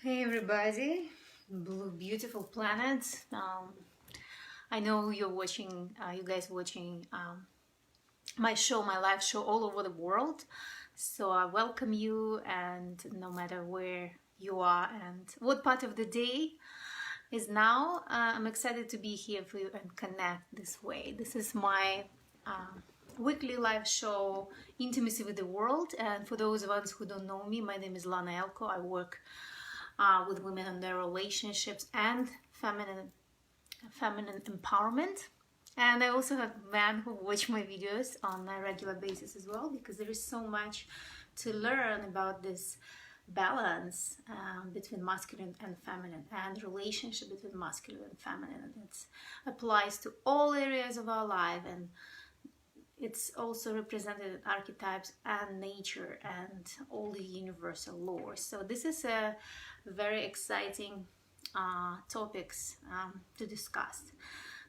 Hey everybody, blue beautiful planet. I know you're watching, you guys watching my show, my live show all over the world. So I welcome you, and no matter where you are and what part of the day is now, I'm excited to be here for you and connect this way. This is my weekly live show, Intimacy with the World. And for those of us who don't know me, my name is Lana Elko. I work with women and their relationships and feminine empowerment. And I also have men who watch my videos on a regular basis as well, because there is so much to learn about this balance between masculine and feminine, and relationship between masculine and feminine. And it applies to all areas of our life, and it's also represented in archetypes and nature and all the universal laws. So this is a very exciting topics to discuss.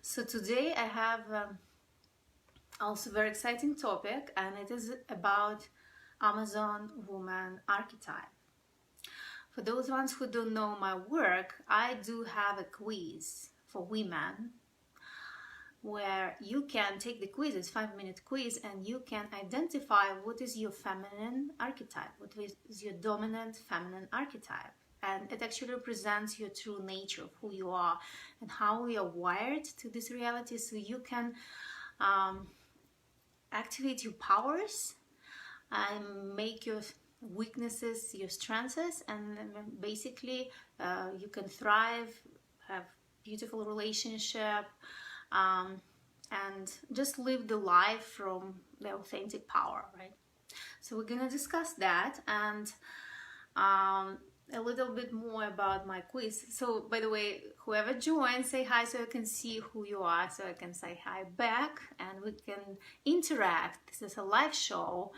So today I have also a very exciting topic, and it is about Amazon woman archetype. For those ones who don't know my work, I do have a quiz for women where you can take the quiz. It's a 5-minute quiz, and you can identify what is your feminine archetype, what is your dominant feminine archetype. And it actually represents your true nature of who you are and how we are wired to this reality, so you can activate your powers and make your weaknesses your strengths, and basically you can thrive, have beautiful relationship, and just live the life from the authentic power, right? So we're gonna discuss that, and a little bit more about my quiz. So by the way, whoever joins, say hi so I can see who you are, so I can say hi back and we can interact. This is a live show.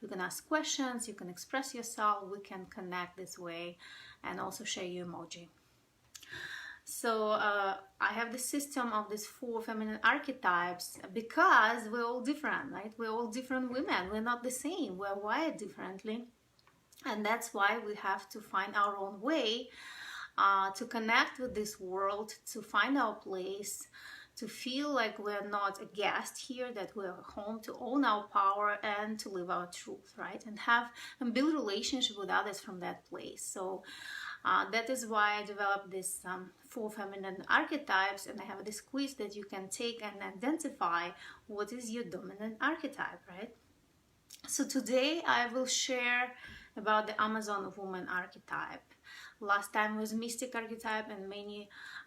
You can ask questions, you can express yourself, we can connect this way, and also share your emoji. So I have the system of these 4 feminine archetypes because we're all different, right? We're all different women. We're not the same. We're wired differently. And that's why we have to find our own way to connect with this world, to find our place, to feel like we're not a guest here, that we're home, to own our power and to live our truth, right? And build relationship with others from that place. So that is why I developed this 4 feminine archetypes, and I have this quiz that you can take and identify what is your dominant archetype, right? So today I will share about the Amazon woman archetype. Last time was mystic archetype, and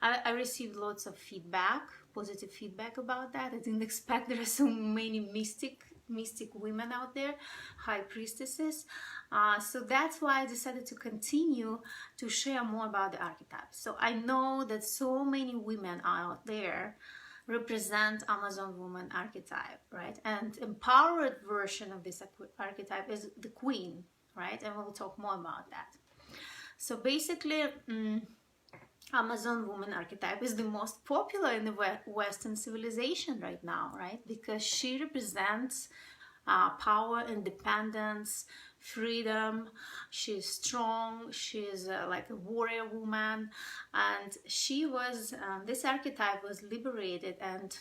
I received lots of feedback, positive feedback about that. I didn't expect there are so many mystic women out there, high priestesses. So that's why I decided to continue to share more about the archetypes. So I know that so many women out there represent Amazon woman archetype, right? And empowered version of this archetype is the queen, right? And we'll talk more about that. So basically, Amazon woman archetype is the most popular in the Western civilization right now, right? Because she represents power, independence, freedom. She's strong. She's like a warrior woman, and she was this archetype was liberated and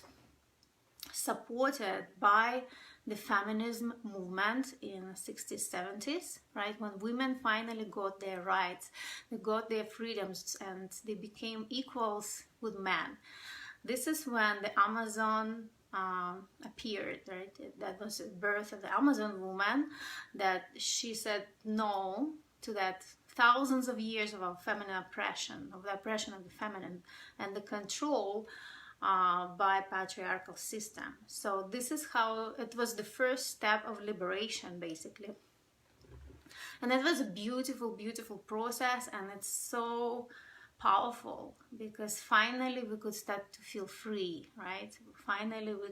supported by the feminism movement in the 60s, 70s, right? When women finally got their rights, they got their freedoms, and they became equals with men. This is when the Amazon appeared, right? That was the birth of the Amazon woman, that she said no to that thousands of years of our feminine oppression, of the oppression of the feminine and the control by patriarchal system. So this is how it was the first step of liberation, basically. And it was a beautiful, beautiful process, and it's so powerful because finally we could start to feel free, right? Finally we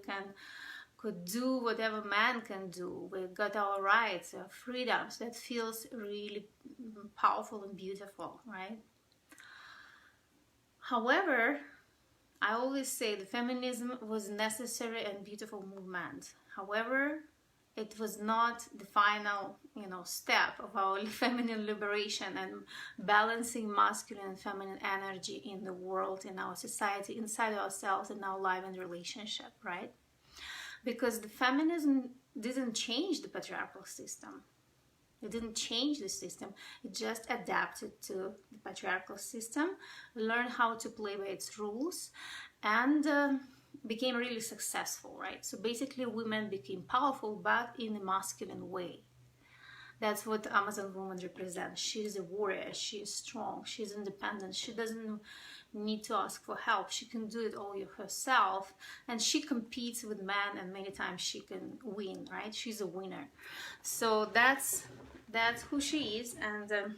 could do whatever man can do. We got our rights, our freedoms. That feels really powerful and beautiful, right? However, I always say the feminism was necessary and beautiful movement. However, it was not the final, step of our feminine liberation and balancing masculine and feminine energy in the world, in our society, inside ourselves, in our life and relationship, right? Because the feminism didn't change the patriarchal system. It didn't change the system. It just adapted to the patriarchal system, learned how to play by its rules, and became really successful, right? So basically women became powerful, but in a masculine way. That's what Amazon woman represents. She's a warrior, she is strong, she's independent, she doesn't need to ask for help, she can do it all herself, and she competes with men, and many times she can win, right? She's a winner. So that's who she is, and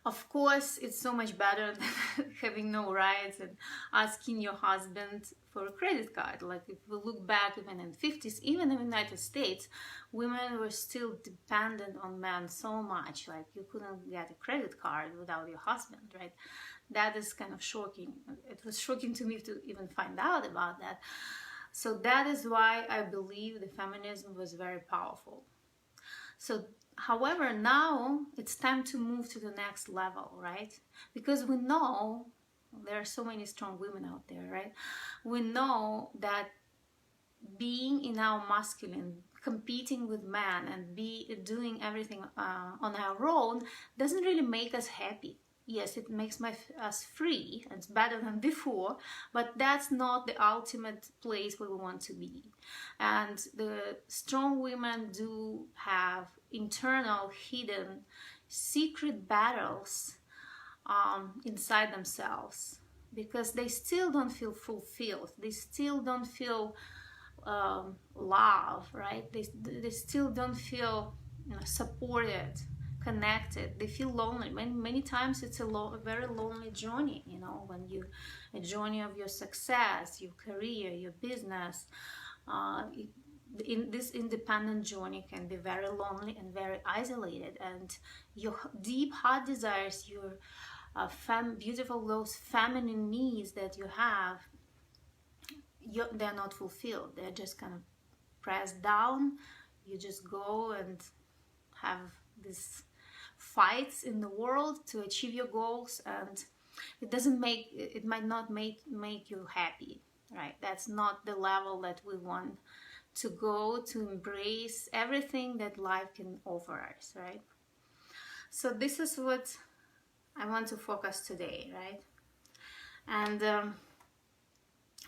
of course, it's so much better than having no rights and asking your husband for a credit card. Like if we look back even in the 50s, even in the United States, women were still dependent on men so much. Like you couldn't get a credit card without your husband, right? That is kind of shocking. It was shocking to me to even find out about that. So that is why I believe the feminism was very powerful. So however, now it's time to move to the next level, right? Because we know there are so many strong women out there, right? We know that being in our masculine, competing with men and doing everything on our own doesn't really make us happy. Yes, it makes us free. It's better than before, but that's not the ultimate place where we want to be. And the strong women do have internal, hidden, secret battles inside themselves, because they still don't feel fulfilled. They still don't feel love, right? They still don't feel supported, connected. They feel lonely. Many times it's a very lonely journey, when a journey of your success, your career, your business. In this independent journey can be very lonely and very isolated, and your deep heart desires, your beautiful, those feminine needs that you have, they're not fulfilled. They're just kind of pressed down. You just go and have these fights in the world to achieve your goals, and it might not make you happy, right? That's not the level that we want to go to embrace everything that life can offer us, right? So this is what I want to focus today, right? And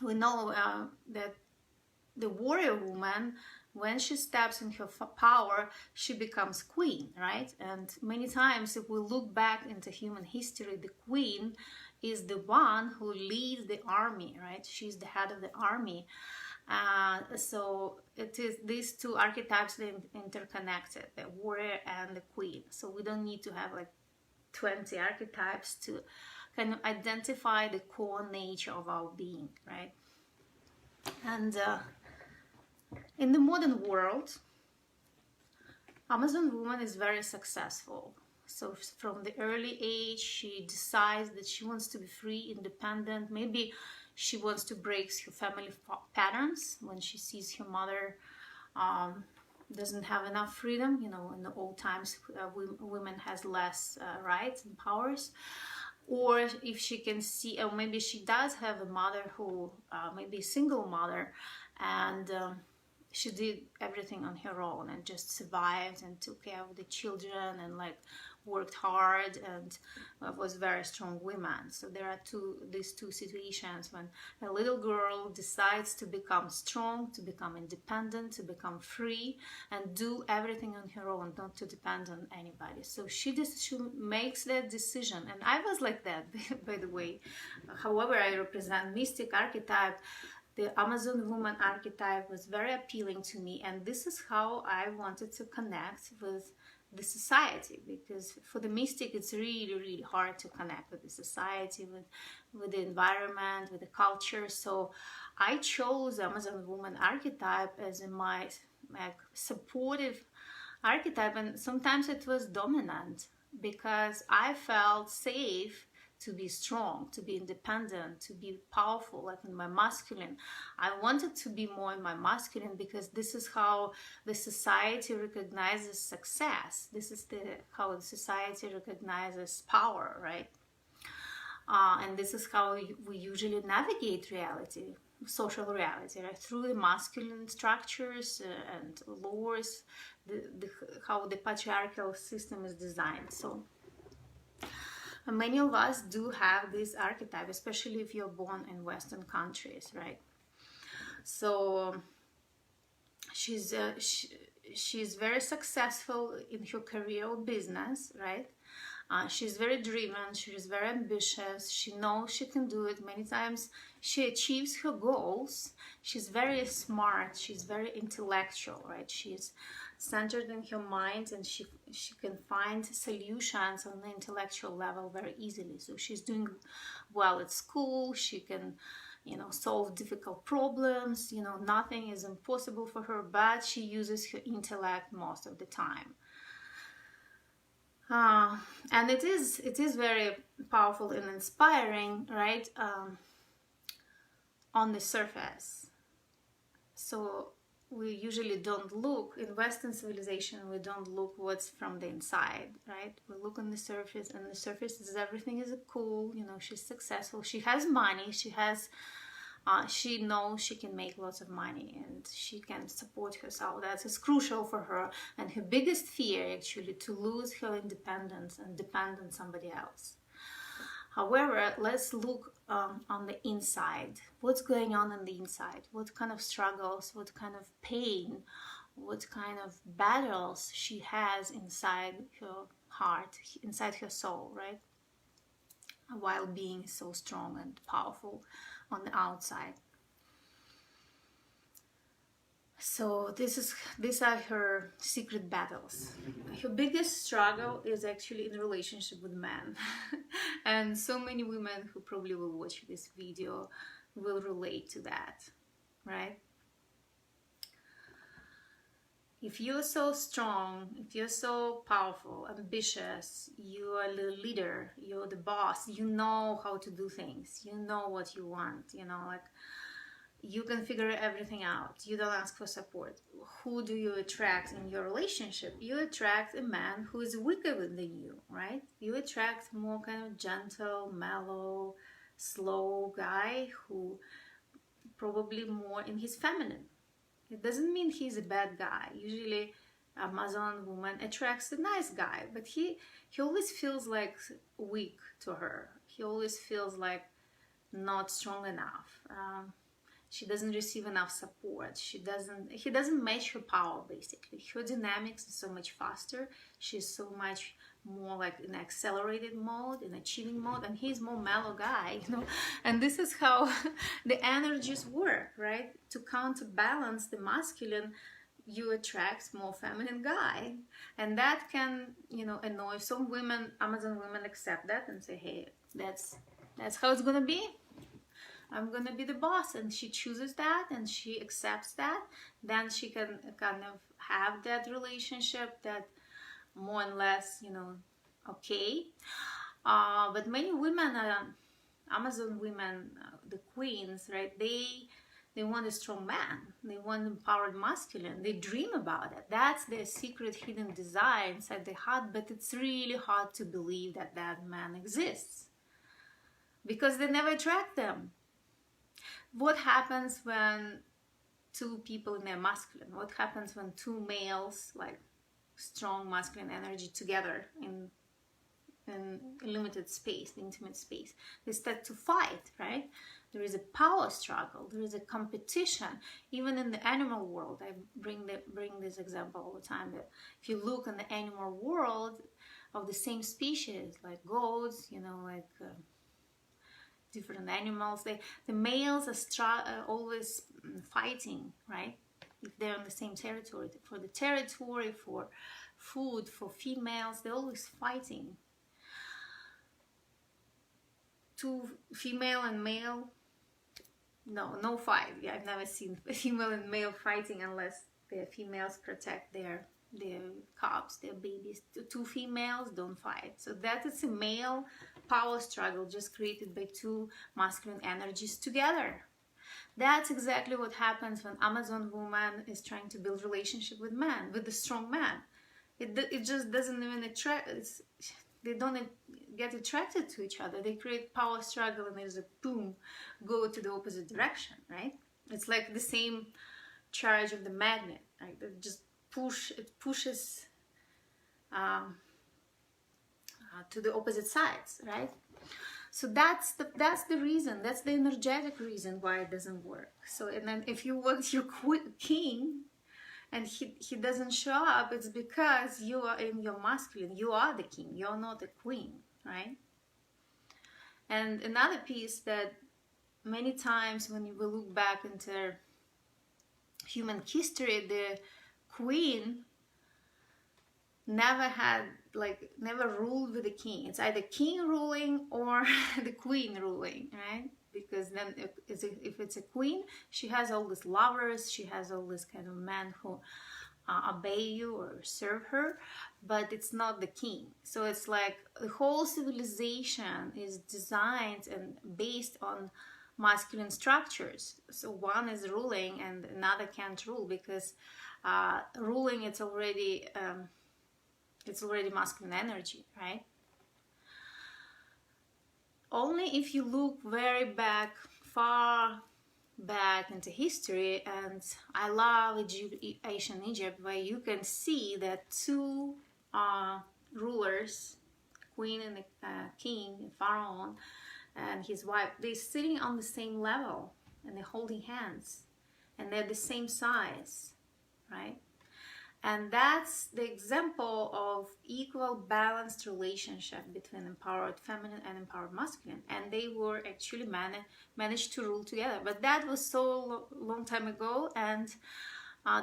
we know that the warrior woman, when she steps in her power, she becomes queen, right? And many times, if we look back into human history, the queen is the one who leads the army, right? She's the head of the army. So it is these two archetypes interconnected, the warrior and the queen. So we don't need to have like 20 archetypes to kind of identify the core nature of our being, right? And in the modern world, Amazon woman is very successful. So from the early age, she decides that she wants to be free, independent. Maybe she wants to break her family patterns when she sees her mother doesn't have enough freedom. In the old times, women has less rights and powers. Or if she can see, or maybe she does have a mother who, maybe a single mother, and she did everything on her own and just survived and took care of the children and like worked hard and was very strong woman. So there are these two situations when a little girl decides to become strong, to become independent, to become free and do everything on her own, not to depend on anybody. So she makes that decision, and I was like that by the way. However, I represent mystic archetype. The Amazon woman archetype was very appealing to me, and this is how I wanted to connect with the society, because for the mystic it's really, really hard to connect with the society, with the environment, with the culture. So I chose Amazon woman archetype as my supportive archetype, and sometimes it was dominant because I felt safe to be strong, to be independent, to be powerful, like in my masculine. I wanted to be more in my masculine because this is how the society recognizes success. This is how the society recognizes power, right? And this is how we usually navigate reality, social reality, right? Through the masculine structures and laws, how the patriarchal system is designed. So many of us do have this archetype, especially if you're born in Western countries, right? So she's very successful in her career or business, right? She's very driven, she's very ambitious, she knows she can do it. Many times she achieves her goals. She's very smart, she's very intellectual, right? She's centered in her mind, and she can find solutions on the intellectual level very easily. So she's doing well at school, she can, you know, solve difficult problems, you know, nothing is impossible for her, but she uses her intellect most of the time. And it is very powerful and inspiring, right? On the surface. So we usually don't look, in Western civilization, we don't look what's from the inside, right? We look on the surface, and the surface is everything is cool, you know, she's successful, she has money, she knows she can make lots of money and she can support herself. That is crucial for her. And her biggest fear, actually, to lose her independence and depend on somebody else. However, let's look on the inside. What's going on the inside? What kind of struggles, what kind of pain, what kind of battles she has inside her heart, inside her soul, right? While being so strong and powerful on the outside. So these are her secret battles. Her biggest struggle is actually in relationship with men. And so many women who probably will watch this video will relate to that, right? If you're so strong, if you're so powerful, ambitious, you are the leader, you're the boss, you know how to do things, you know what you want, you know, like you can figure everything out. You don't ask for support. Who do you attract in your relationship? You attract a man who is weaker than you, right? You attract more kind of gentle, mellow, slow guy who probably more in his feminine. It doesn't mean he's a bad guy. Usually Amazon woman attracts a nice guy, but he always feels like weak to her. He always feels like not strong enough. She doesn't receive enough support. He doesn't match her power, basically. Her dynamics is so much faster. She's so much more like in accelerated mode, in achieving mode, and he's more mellow guy, you know. And this is how the energies work, right? To counterbalance the masculine, you attract more feminine guy, and that can, you know, annoy some women. Amazon women accept that and say, hey, that's how it's gonna be. I'm gonna be the boss, and she chooses that and she accepts that. Then she can kind of have that relationship that more and less, you know, okay. But many women, Amazon women, the queens, right? They want a strong man. They want empowered masculine. They dream about it. That's their secret hidden desire inside their heart. But it's really hard to believe that that man exists because they never attract them. What happens when two people in their masculine? What happens when two males, like strong masculine energy, together in limited space, intimate space? They start to fight, right? There is a power struggle. There is a competition. Even in the animal world, I bring this example all the time. That if you look in the animal world of the same species, like goats, you know, like different animals, the males are always fighting, right? If they're on the same territory, for the territory, for food, for females, they're always fighting. Two female and male, no fight. Yeah, I've never seen female and male fighting unless the females protect their cubs, their babies. Two females don't fight. So that is a male power struggle just created by two masculine energies together. That's exactly what happens when Amazon woman is trying to build relationship with man, with the strong man. It just doesn't even attract. They don't get attracted to each other. They create power struggle, and there's a boom, go to the opposite direction, right? It's like the same charge of the magnet, right? It just pushes to the opposite sides, right? So that's the reason. That's the energetic reason why it doesn't work. So, and then if you want your king and he doesn't show up, it's because you are in your masculine. You are the king. You're not the queen, right? And another piece that many times when you will look back into human history, the queen never ruled with the king. It's either king ruling or the queen ruling, right? Because then if it's a queen, she has all these lovers, she has all this kind of men who obey you or serve her, but it's not the king. So it's like the whole civilization is designed and based on masculine structures. So one is ruling and another can't rule, because ruling, it's already masculine energy, right? Only if you look very far back into history, and I love ancient Egypt, where you can see that two rulers, queen and the king, pharaoh and his wife, they're sitting on the same level and they're holding hands and they're the same size, right? And that's the example of equal balanced relationship between empowered feminine and empowered masculine. And they were actually managed to rule together. But that was so long time ago, and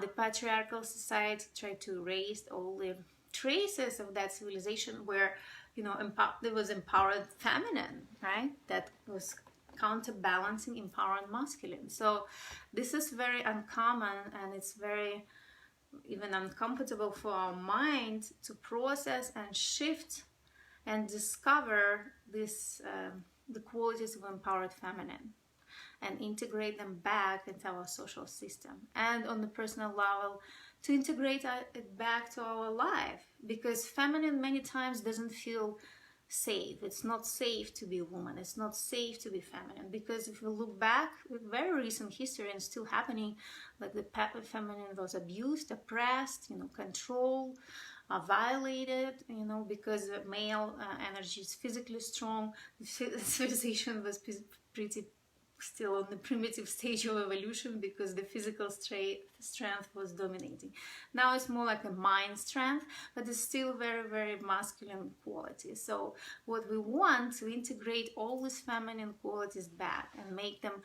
the patriarchal society tried to erase all the traces of that civilization where, you know, there was empowered feminine, right? That was counterbalancing empowered masculine. So this is very uncommon, and it's very even uncomfortable for our mind to process and shift and discover this the qualities of empowered feminine and integrate them back into our social system, and on the personal level to integrate it back to our life, because feminine many times doesn't feel safe. It's not safe to be a woman. It's not safe to be feminine, because if you look back with very recent history and still happening, like the feminine was abused, oppressed, you know, controlled, violated, you know, because the male energy is physically strong. The civilization was pretty still on the primitive stage of evolution, because the physical strength was dominating. Now it's more like a mind strength, but it's still very, very masculine quality. So what we want to integrate all these feminine qualities back and make them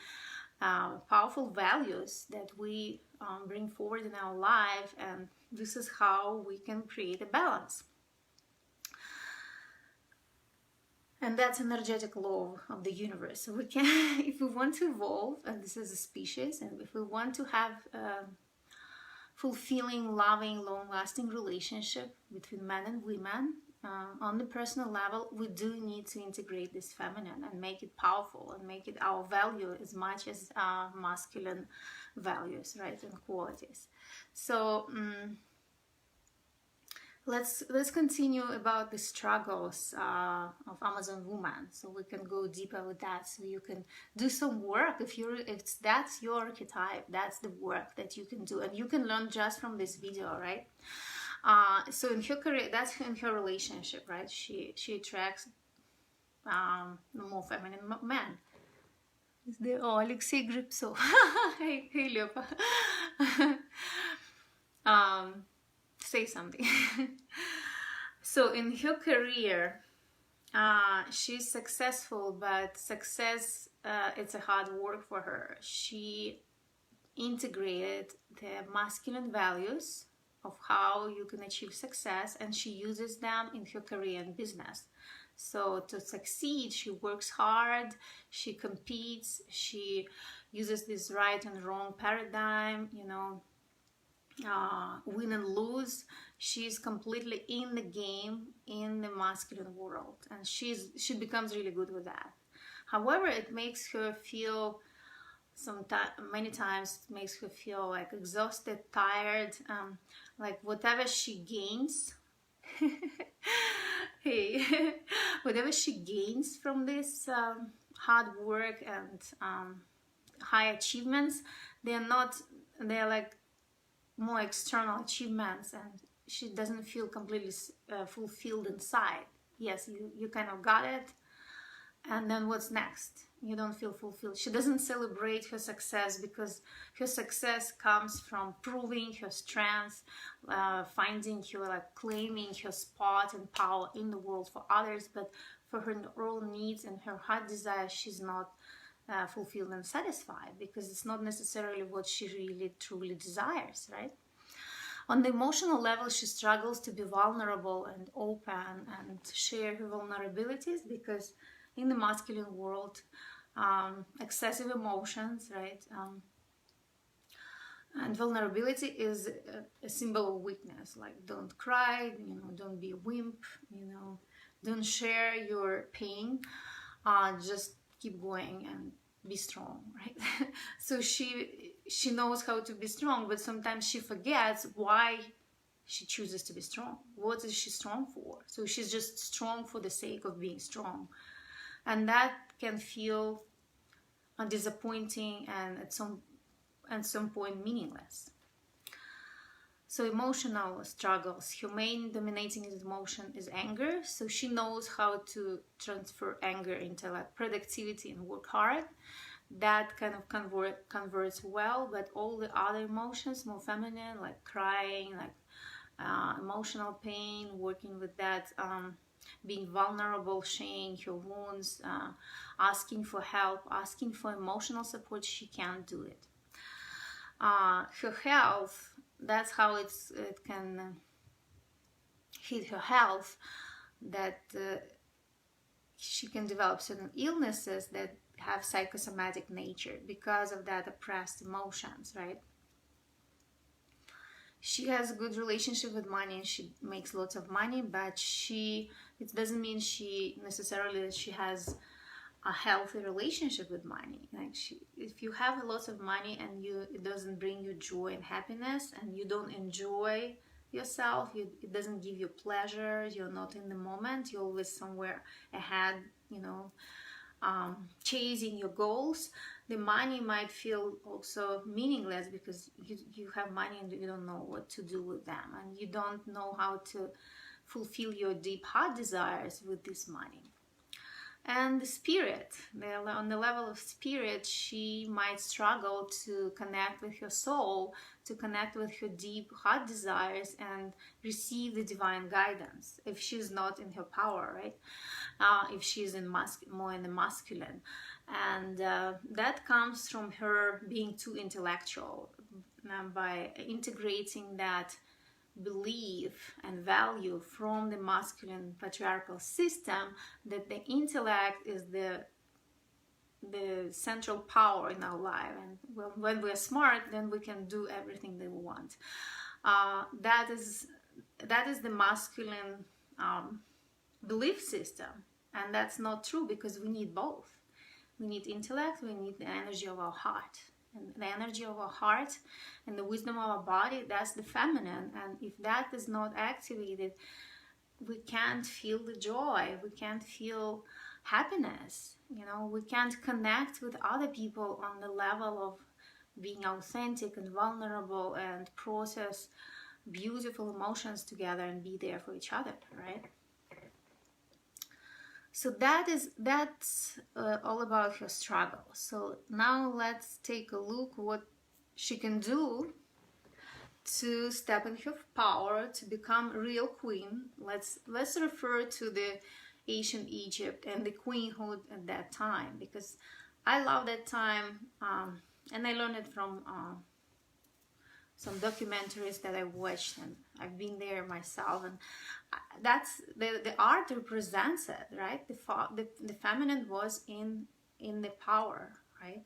powerful values that we bring forward in our life, and this is how we can create a balance. And that's energetic law of the universe. So we can, if we want to evolve, and this is a species, and if we want to have a fulfilling, loving, long-lasting relationship between men and women, on the personal level, we do need to integrate this feminine and make it powerful and make it our value as much as masculine values, right, and qualities. So let's continue about the struggles of Amazon woman, so we can go deeper with that, so you can do some work. If that's your archetype, that's the work that you can do, and you can learn just from this video, right? So in her career, that's in her relationship, right? She attracts more feminine men. Is there? Oh, Alexei Gripso. Hey, Leopa. Say something. So in her career, she's successful, but success, it's a hard work for her. She integrated the masculine values of how you can achieve success, and she uses them in her career and business. So to succeed, she works hard, she competes, she uses this right and wrong paradigm, you know, win and lose. She's completely in the game in the masculine world, and she becomes really good with that. However, it makes her feel many times it makes her feel like exhausted, tired, like whatever she gains hey whatever she gains from this hard work and high achievements, they're like more external achievements, and she doesn't feel completely fulfilled inside. Yes, you kind of got it, and then what's next? You don't feel fulfilled. She doesn't celebrate her success, because her success comes from proving her strength, finding her, like claiming her spot and power in the world for others. But for her own needs and her heart desire, she's not fulfilled and satisfied, because it's not necessarily what she really truly desires, right? On the emotional level, she struggles to be vulnerable and open and share her vulnerabilities, because in the masculine world, excessive emotions, right? And vulnerability is a symbol of weakness. Like, don't cry, don't be a wimp, don't share your pain. Just keep going and be strong, right? So she knows how to be strong, but sometimes she forgets why she chooses to be strong. What is she strong for? So she's just strong for the sake of being strong. And that can feel disappointing and at some point meaningless. So emotional struggles. Her main dominating emotion is anger. So she knows how to transfer anger into like productivity and work hard. That kind of converts well, but all the other emotions, more feminine, like crying, like emotional pain, working with that, being vulnerable, sharing her wounds, asking for help, asking for emotional support, she can't do it. Her health, that's how it can hit her health, that she can develop certain illnesses that have psychosomatic nature because of that oppressed emotions, right? She has a good relationship with money and she makes lots of money, but it doesn't mean necessarily that she has a healthy relationship with money. Like, if you have lots of money and it doesn't bring you joy and happiness, and you don't enjoy yourself, it doesn't give you pleasure, you're not in the moment, you're always somewhere ahead, chasing your goals, the money might feel also meaningless, because you have money and you don't know what to do with them, and you don't know how to fulfill your deep heart desires with this money. And the spirit, on the level of spirit, she might struggle to connect with her soul, to connect with her deep heart desires and receive the divine guidance if she's not in her power, right? If she's more in the masculine. And that comes from her being too intellectual, by integrating that belief and value from the masculine patriarchal system, that the intellect is the central power in our life, and when we're smart, then we can do everything that we want. That is the masculine belief system, and that's not true, because we need both. We need intellect, we need the energy of our heart. And the energy of our heart and the wisdom of our body, that's the feminine. And if that is not activated, we can't feel the joy, we can't feel happiness, we can't connect with other people on the level of being authentic and vulnerable and process beautiful emotions together and be there for each other, right? So that's all about her struggle. So now let's take a look what she can do to step in her power, to become a real queen. Let's refer to the ancient Egypt and the queenhood at that time, because I love that time, and I learned it from some documentaries that I watched, and I've been there myself, and that's the art represents it, right? The feminine was in the power, right?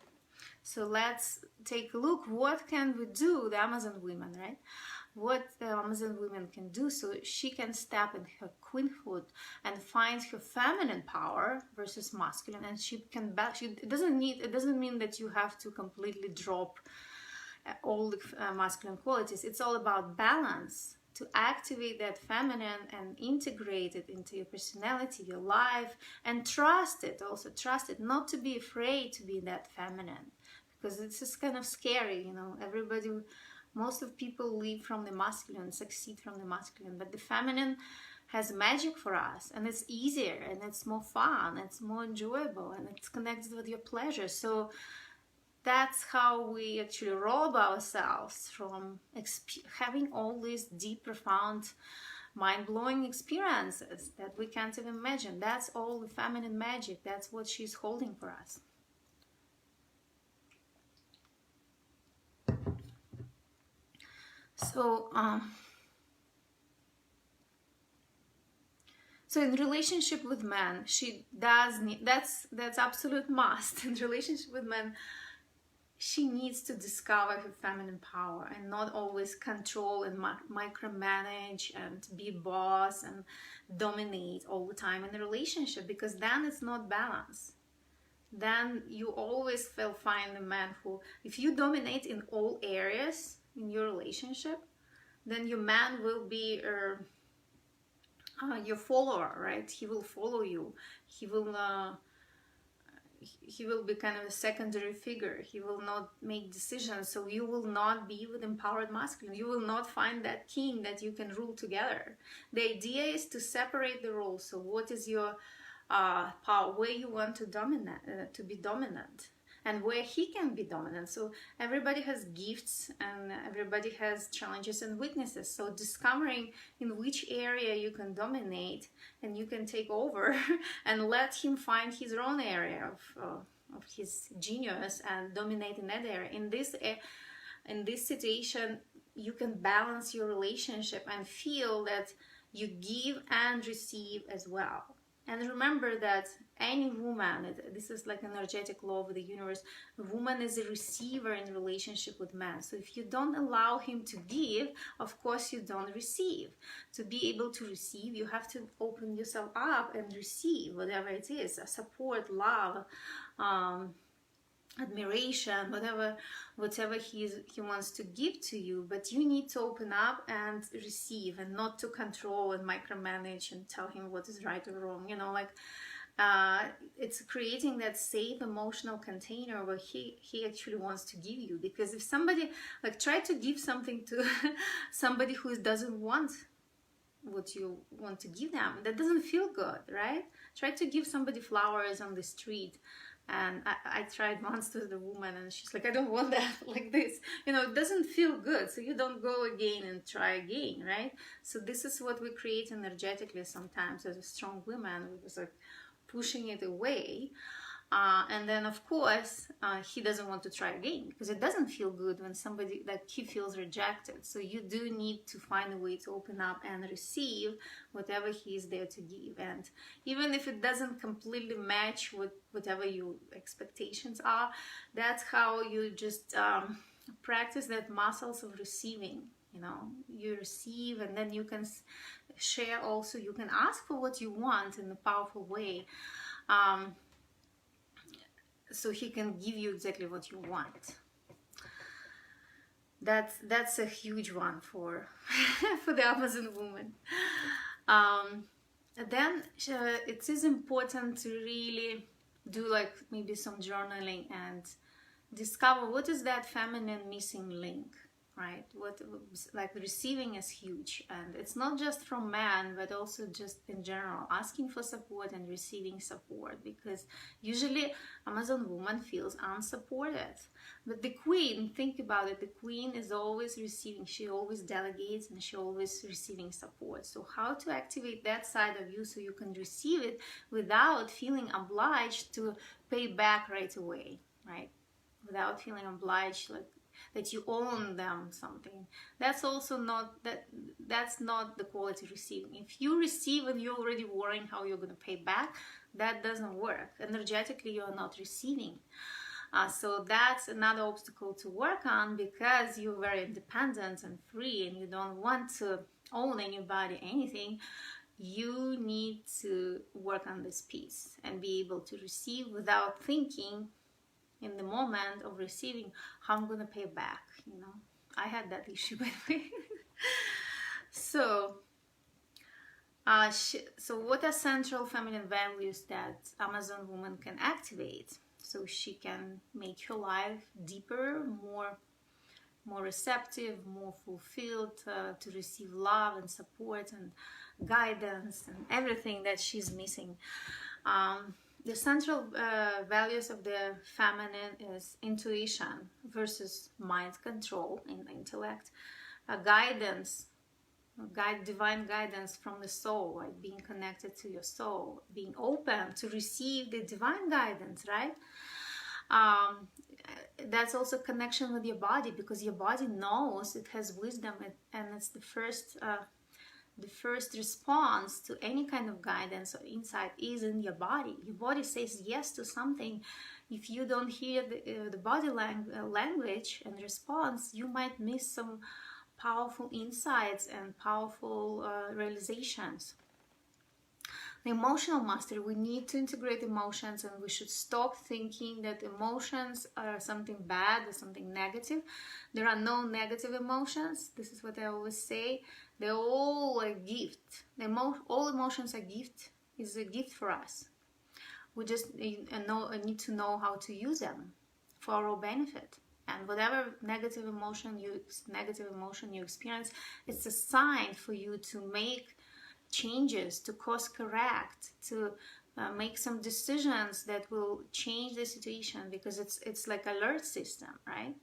So let's take a look. What can we do, the Amazon women, right? What the Amazon women can do so she can step in her queenhood and find her feminine power versus masculine, and she can it doesn't mean that you have to completely drop all the masculine qualities. It's all about balance, to activate that feminine and integrate it into your personality, your life, and trust it. Also trust it, not to be afraid to be that feminine, because it's just kind of scary, you know. Most of people live from the masculine, succeed from the masculine, but the feminine has magic for us, and it's easier, and it's more fun, it's more enjoyable, and it's connected with your pleasure. So that's how we actually rob ourselves from having all these deep, profound, mind-blowing experiences that we can't even imagine. That's all the feminine magic. That's what she's holding for us. So in relationship with men, she does need, that's absolute must. In relationship with men, she needs to discover her feminine power and not always control and micromanage and be boss and dominate all the time in the relationship, because then it's not balance. Then you always will find a man who, if you dominate in all areas in your relationship, then your man will be your follower, right? He will follow you. He will be kind of a secondary figure. He will not make decisions. So you will not be with empowered masculine. You will not find that king that you can rule together. The idea is to separate the roles. So what is your power, where you want to to be dominant, and where he can be dominant. So everybody has gifts and everybody has challenges and weaknesses. So discovering in which area you can dominate and you can take over and let him find his own area of his genius and dominate in that area. In this situation, you can balance your relationship and feel that you give and receive as well. And remember that any woman, this is like an energetic law of the universe, a woman is a receiver in relationship with man. So if you don't allow him to give, of course you don't receive. To be able to receive, you have to open yourself up and receive whatever it is, support, love, admiration, whatever he wants to give to you. But you need to open up and receive, and not to control and micromanage and tell him what is right or wrong. You know, like it's creating that safe emotional container where he actually wants to give you. Because if somebody, like, try to give something to somebody who doesn't want what you want to give them, that doesn't feel good, right? Try to give somebody flowers on the street. And I tried once to the woman, and she's like, I don't want that, like this. You know, it doesn't feel good. So you don't go again and try again, right? So this is what we create energetically sometimes as a strong woman. We was like pushing it away. And then, of course, he doesn't want to try again, because it doesn't feel good when somebody, like, he feels rejected. So you do need to find a way to open up and receive whatever he is there to give. And even if it doesn't completely match with whatever your expectations are, that's how you just practice that muscles of receiving. You know, you receive, and then you can share also. You can ask for what you want in a powerful way. So he can give you exactly what you want. That's a huge one for for the Amazon woman. Then it is important to really do, like, maybe some journaling and discover what is that feminine missing link, right? Like, receiving is huge, and it's not just from man, but also just in general, asking for support and receiving support, because usually Amazon woman feels unsupported. But the queen, think about it, the queen is always receiving. She always delegates, and she always receiving support. So how to activate that side of you so you can receive it without feeling obliged to pay back right away, right? Without feeling obliged, like, that you own them something. That's also not that's not the quality receiving. If you receive and you're already worrying how you're going to pay back, that doesn't work. Energetically, you're not receiving. So that's another obstacle to work on, because you're very independent and free and you don't want to own anybody, anything. You need to work on this piece and be able to receive without thinking in the moment of receiving how I'm going to pay back. I had that issue, by the way. So what are central feminine values that Amazon woman can activate so she can make her life deeper, more receptive, more fulfilled, to receive love and support and guidance and everything that she's missing? The central values of the feminine is intuition versus mind control in the intellect, divine guidance from the soul, right? Being connected to your soul, being open to receive the divine guidance, right? That's also connection with your body, because your body knows, it has wisdom, and it's the first response to any kind of guidance or insight is in your body. Your body says yes to something. If you don't hear the body language and response, you might miss some powerful insights and powerful realizations. The emotional mastery, we need to integrate emotions, and we should stop thinking that emotions are something bad or something negative. There are no negative emotions. This is what I always say. They're all a gift. All emotions are gift. Is a gift for us. We just need to know how to use them for our benefit. And whatever negative emotion you experience, it's a sign for you to make changes, to course correct, to make some decisions that will change the situation, because it's like alert system, right?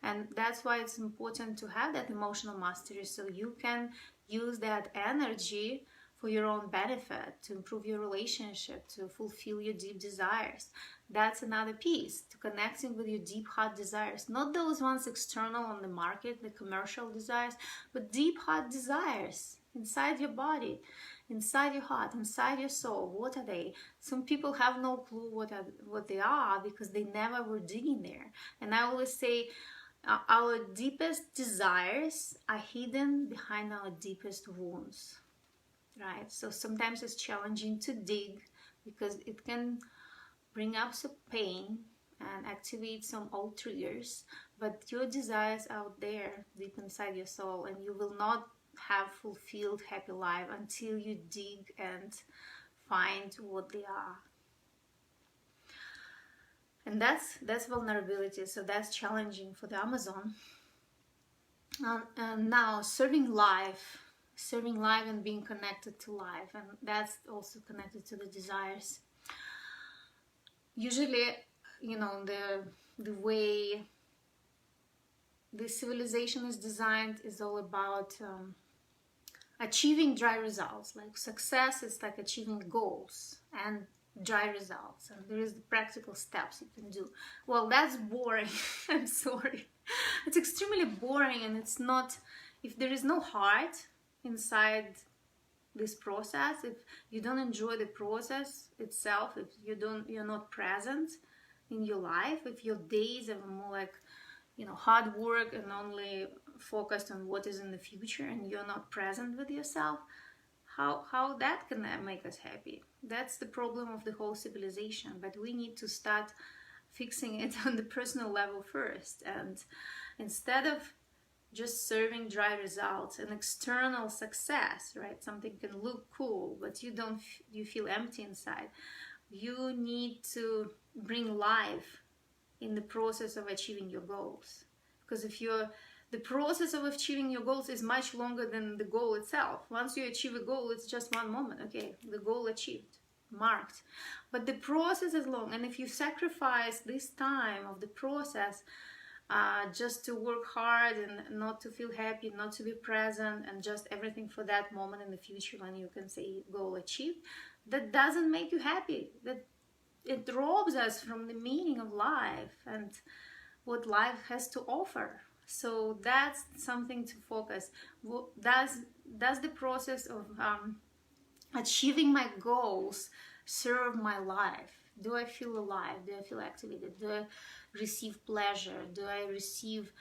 And that's why it's important to have that emotional mastery, so you can use that energy for your own benefit, to improve your relationship, to fulfill your deep desires. That's another piece, to connecting with your deep heart desires, not those ones external on the market, the commercial desires, but deep heart desires inside your body, inside your heart, inside your soul. What are they? Some people have no clue what they are, because they never were digging there. And I always say, our deepest desires are hidden behind our deepest wounds, right? So sometimes it's challenging to dig, because it can bring up some pain and activate some old triggers, but your desires out there deep inside your soul, and you will not have fulfilled happy life until you dig and find what they are. And that's vulnerability, so that's challenging for the Amazon. And now serving life and being connected to life, and that's also connected to the desires. Usually, the way the civilization is designed is all about achieving dry results. Like success is like achieving goals and dry results, and there is the practical steps you can do. Well, that's boring. I'm sorry, it's extremely boring, and it's not, if there is no heart inside this process, if you don't enjoy the process itself, if you're not present in your life, if your days are more like hard work and only focused on what is in the future, and you're not present with yourself, how that can make us happy? That's the problem of the whole civilization. But we need to start fixing it on the personal level first, and instead of just serving dry results and external success, right? Something can look cool, but you feel empty inside. You need to bring life in the process of achieving your goals, because the process of achieving your goals is much longer than the goal itself. Once you achieve a goal, it's just one moment. Okay, the goal achieved, marked. But the process is long, and if you sacrifice this time of the process just to work hard and not to feel happy, not to be present, and just everything for that moment in the future when you can say goal achieved, that doesn't make you happy. That it robs us from the meaning of life and what life has to offer. So that's something to focus. Does the process of achieving my goals serve my life? Do I feel alive? Do I feel activated? Do I receive pleasure? Do I receive,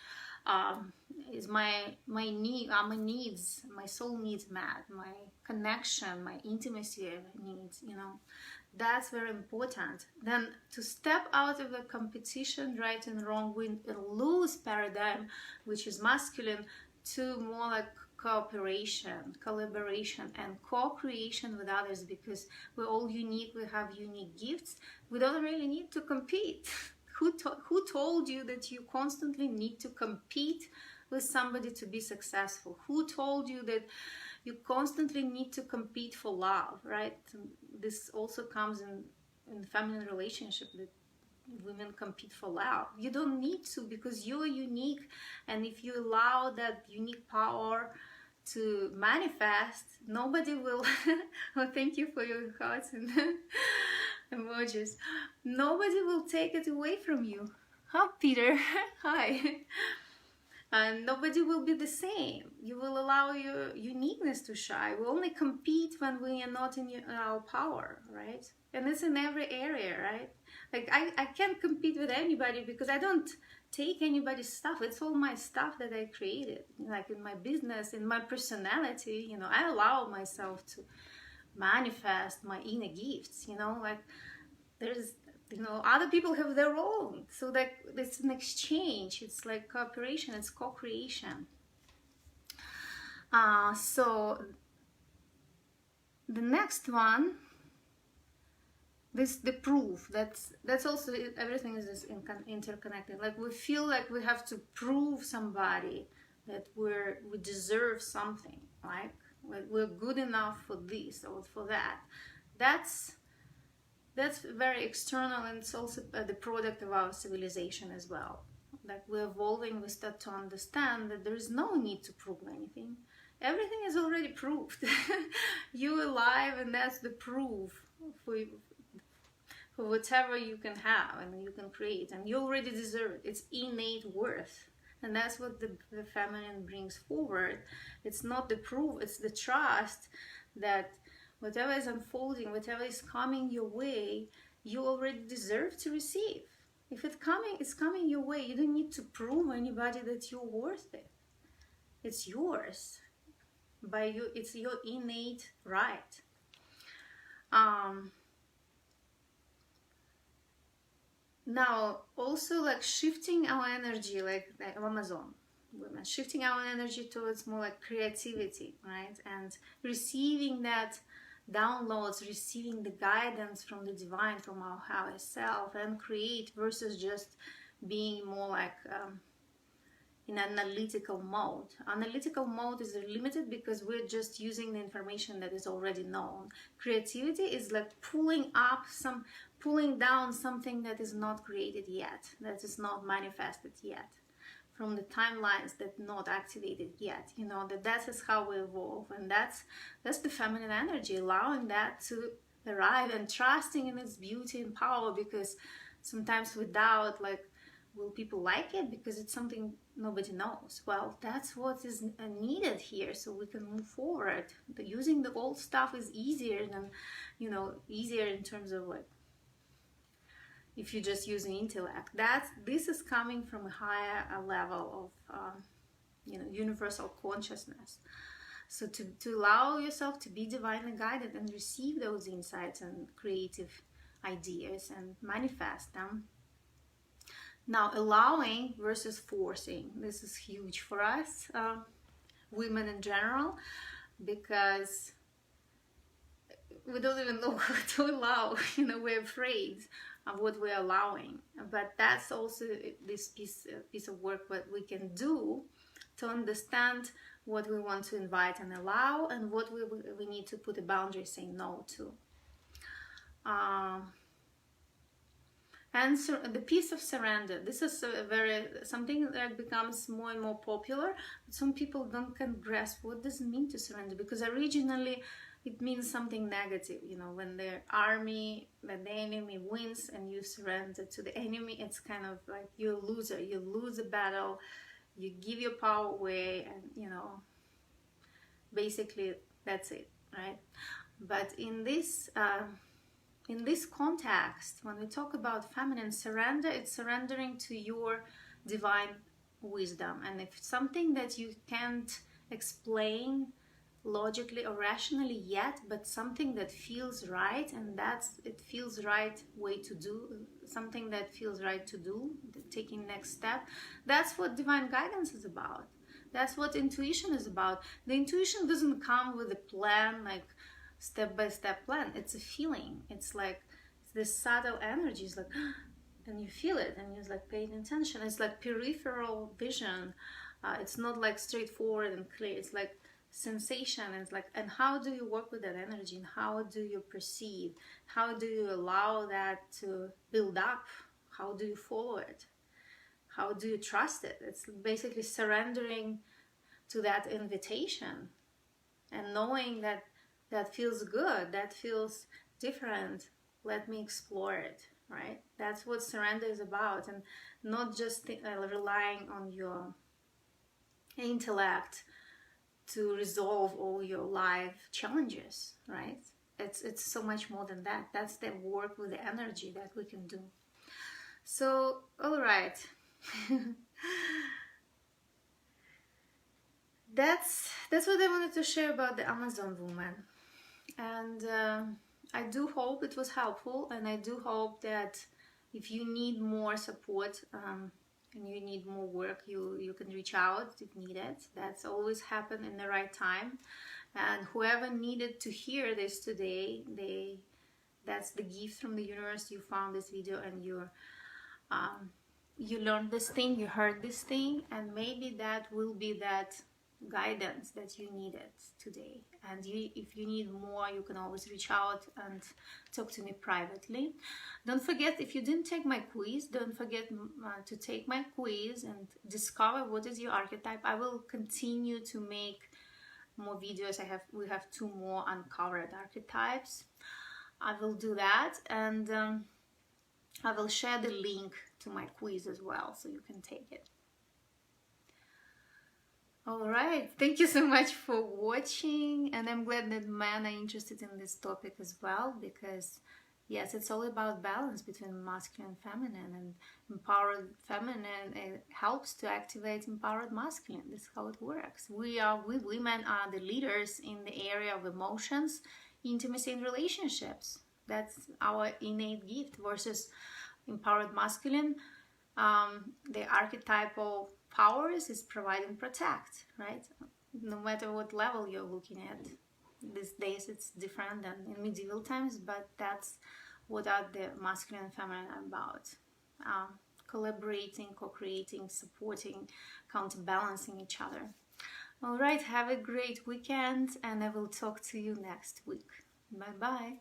is my needs, my soul needs met, my connection, my intimacy needs, that's very important. Then to step out of the competition, right and wrong, we lose paradigm, which is masculine, to more like cooperation, collaboration, and co-creation with others, because we're all unique, we have unique gifts. We don't really need to compete. Who told you that you constantly need to compete with somebody to be successful? Who told you that you constantly need to compete for love, right? This also comes in feminine relationship, that women compete for love. You don't need to, because you're unique, and if you allow that unique power to manifest, nobody will oh, thank you for your hearts and emojis. Nobody will take it away from you. Huh, Peter? Hi. And nobody will be the same. You will allow your uniqueness to shine. We only compete when we are not in our power, right? And it's in every area, right? Like I can't compete with anybody because I don't take anybody's stuff. It's all my stuff that I created. Like in my business, in my personality, I allow myself to manifest my inner gifts, like there's, other people have their own. So that it's an exchange. It's like cooperation, it's co-creation. So the next one, the proof, that's also, everything is just interconnected. Like we feel like we have to prove somebody that we deserve something, like we're good enough for this or for that. That's very external, and it's also the product of our civilization as well. Like we're evolving, we start to understand that there is no need to prove anything. Everything is already proved. You're alive, and that's the proof for whatever you can have and you can create, and you already deserve it. It's innate worth, and that's what the feminine brings forward. It's not the proof, it's the trust that whatever is unfolding, whatever is coming your way, you already deserve to receive. If it's coming your way. You don't need to prove anybody that you're worth it. It's yours. By you, it's your innate right. Now, also like shifting our energy, like Amazon women, shifting our energy towards more like creativity, right? And receiving that downloads, receiving the guidance from the divine, from our higher self, and create, versus just being more like in analytical mode. Analytical mode is limited because we're just using the information that is already known. Creativity is like pulling down something that is not created yet, that is not manifested yet, from the timelines that not activated yet. That is how we evolve, and that's the feminine energy, allowing that to arrive and trusting in its beauty and power. Because sometimes we doubt, like, will people like it, because it's something nobody knows. Well, that's what is needed here, so we can move forward. Using the old stuff is easier than, easier in terms of like, if you're just using intellect. This is coming from a higher level of universal consciousness. So to allow yourself to be divinely guided and receive those insights and creative ideas and manifest them. Now, allowing versus forcing. This is huge for us, women in general, because we don't even know what to allow. We're afraid of what we're allowing. But that's also this piece of work that we can do to understand what we want to invite and allow, and what we need to put a boundary, saying no to. And so the piece of surrender. This is something that becomes more and more popular. But some people can grasp what does it mean to surrender, because originally it means something negative. When the enemy wins and you surrender to the enemy, it's kind of like you're a loser. You lose a battle, you give your power away, and basically that's it, right? But in in this context, when we talk about feminine surrender, it's surrendering to your divine wisdom. And if it's something that you can't explain logically or rationally yet, but something that feels right, and it feels right way to do, something that feels right to do, taking next step, that's what divine guidance is about. That's what intuition is about. The intuition doesn't come with a plan, like step-by-step plan. It's a feeling. It's like this subtle energy. It's like, and you feel it, and you're like paying attention. It's like peripheral vision. It's not like straightforward and clear. It's like sensation. It's like, and how do you work with that energy? And how do you perceive? How do you allow that to build up? How do you follow it? How do you trust it? It's basically surrendering to that invitation and knowing that that feels good, that feels different. Let me explore it, right? That's what surrender is about, and not just relying on your intellect to resolve all your life challenges, right? It's so much more than that. That's the work with the energy that we can do. So, all right. That's what I wanted to share about the Amazon woman, and I do hope it was helpful, and I do hope that if you need more support and you need more work, you can reach out if needed. That's always happen in the right time, and whoever needed to hear this today, that's the gift from the universe. You found this video and you learned this thing, you heard this thing, and maybe that will be that guidance that you needed today. And if you need more, you can always reach out and talk to me privately. Don't forget, if you didn't take my quiz, don't forget to take my quiz and discover what is your archetype. I will continue to make more videos. We have 2 more uncovered archetypes. I will do that, and I will share the link to my quiz as well, so you can take it. All right, thank you so much for watching, and I'm glad that men are interested in this topic as well, because yes, it's all about balance between masculine and feminine, and empowered feminine, it helps to activate empowered masculine. This is how it works. We women are the leaders in the area of emotions, intimacy, and relationships. That's our innate gift, versus empowered masculine. The archetypal powers is provide and protect, right? No matter what level you're looking at. These days it's different than in medieval times, but that's what are the masculine and feminine about. Collaborating, co-creating, supporting, counterbalancing each other. All right, have a great weekend, and I will talk to you next week. Bye-bye.